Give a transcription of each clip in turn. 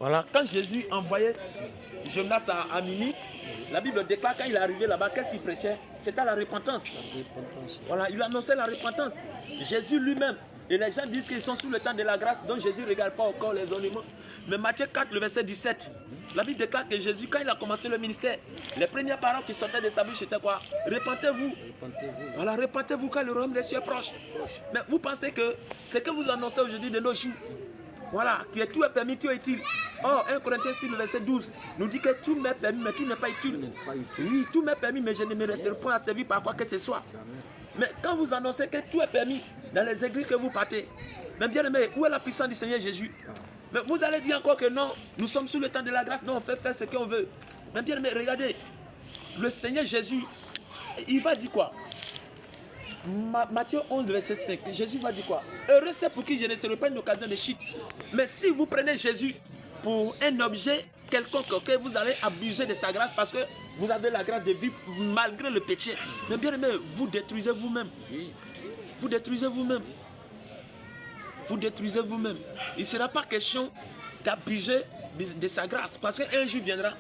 Voilà, quand Jésus envoyait Jonas à Ninive, la Bible déclare quand il est arrivé là-bas, qu'est-ce qu'il prêchait? C'était la repentance. Voilà, il annonçait la repentance. Jésus lui-même, et les gens disent qu'ils sont sous le temps de la grâce, donc Jésus ne regarde pas encore les ornements. Mais Matthieu 4, le verset 17, la Bible déclare que Jésus, quand il a commencé le ministère, les premières paroles qui sortaient de sa bouche, c'était quoi? Repentez-vous. Voilà, repentez-vous car le royaume des cieux est proche. Mais vous pensez que ce que vous annoncez aujourd'hui de nos jours, voilà, que tout est permis, tout est utile. Or, 1 Corinthiens 6, le verset 12, nous dit que tout m'est permis, mais tout n'est pas utile. Oui, tout m'est permis, mais je ne me laisserai point à servir par quoi que ce soit. Mais quand vous annoncez que tout est permis dans les églises que vous partez, mais bien aimé, où est la puissance du Seigneur Jésus? Mais vous allez dire encore que non, nous sommes sous le temps de la grâce, non, on fait faire ce qu'on veut. Mais bien aimé, regardez, le Seigneur Jésus, il va dire quoi? Matthieu 11, verset 5, Jésus va dire quoi? Heureux c'est pour qui je ne serai pas une occasion de chute. Mais si vous prenez Jésus pour un objet quelconque, que vous allez abuser de sa grâce parce que vous avez la grâce de vivre malgré le péché, mais bien aimé, vous détruisez vous-même. Vous détruisez vous-même. Vous détruisez vous-même. Il ne sera pas question d'abuser de sa grâce parce qu'un jour viendra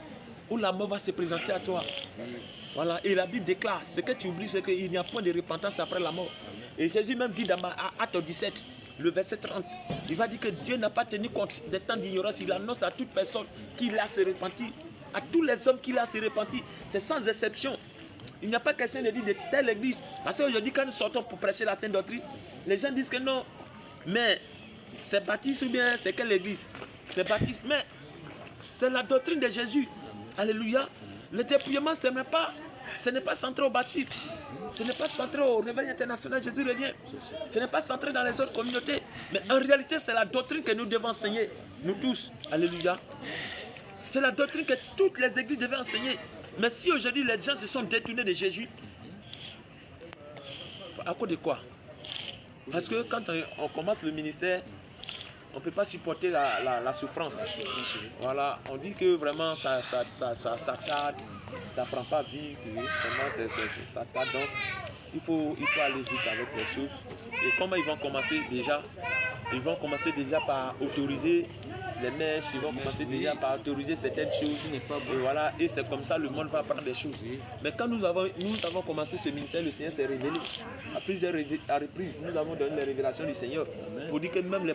où la mort va se présenter à toi. Voilà, et la Bible déclare, ce que tu oublies, c'est qu'il n'y a point de repentance après la mort. Et Jésus même dit dans Acte 17, le verset 30, il va dire que Dieu n'a pas tenu compte des temps d'ignorance, il annonce à toute personne qu'il a se repentir, à tous les hommes qu'il a se repentir, c'est sans exception. Il n'y a pas quelqu'un qui dit de telle église, parce qu'aujourd'hui quand nous sortons pour prêcher la sainte doctrine, les gens disent que non, mais c'est baptiste ou bien c'est quelle église? C'est baptiste, mais c'est la doctrine de Jésus. Alléluia. Le dépouillement, ce n'est pas centré au baptiste. Ce n'est pas centré au réveil international, Jésus revient. Ce n'est pas centré dans les autres communautés. Mais en réalité, c'est la doctrine que nous devons enseigner, nous tous. Alléluia. C'est la doctrine que toutes les églises devaient enseigner. Mais si aujourd'hui les gens se sont détournés de Jésus, à cause de quoi? Parce que quand on commence le ministère, on ne peut pas supporter la souffrance. Voilà, on dit que vraiment ça tarde, ça ne prend pas vite, vraiment ça tarde. Donc il faut aller vite avec les choses. Et comment ils vont commencer déjà? Ils vont commencer déjà par autoriser les mèches, ils vont commencer déjà par autoriser certaines choses. Et voilà, et c'est comme ça le monde va apprendre des choses. Mais quand nous avons commencé ce ministère, le Seigneur s'est révélé. À plusieurs reprises, nous avons donné les révélations du Seigneur. Pour dire que même les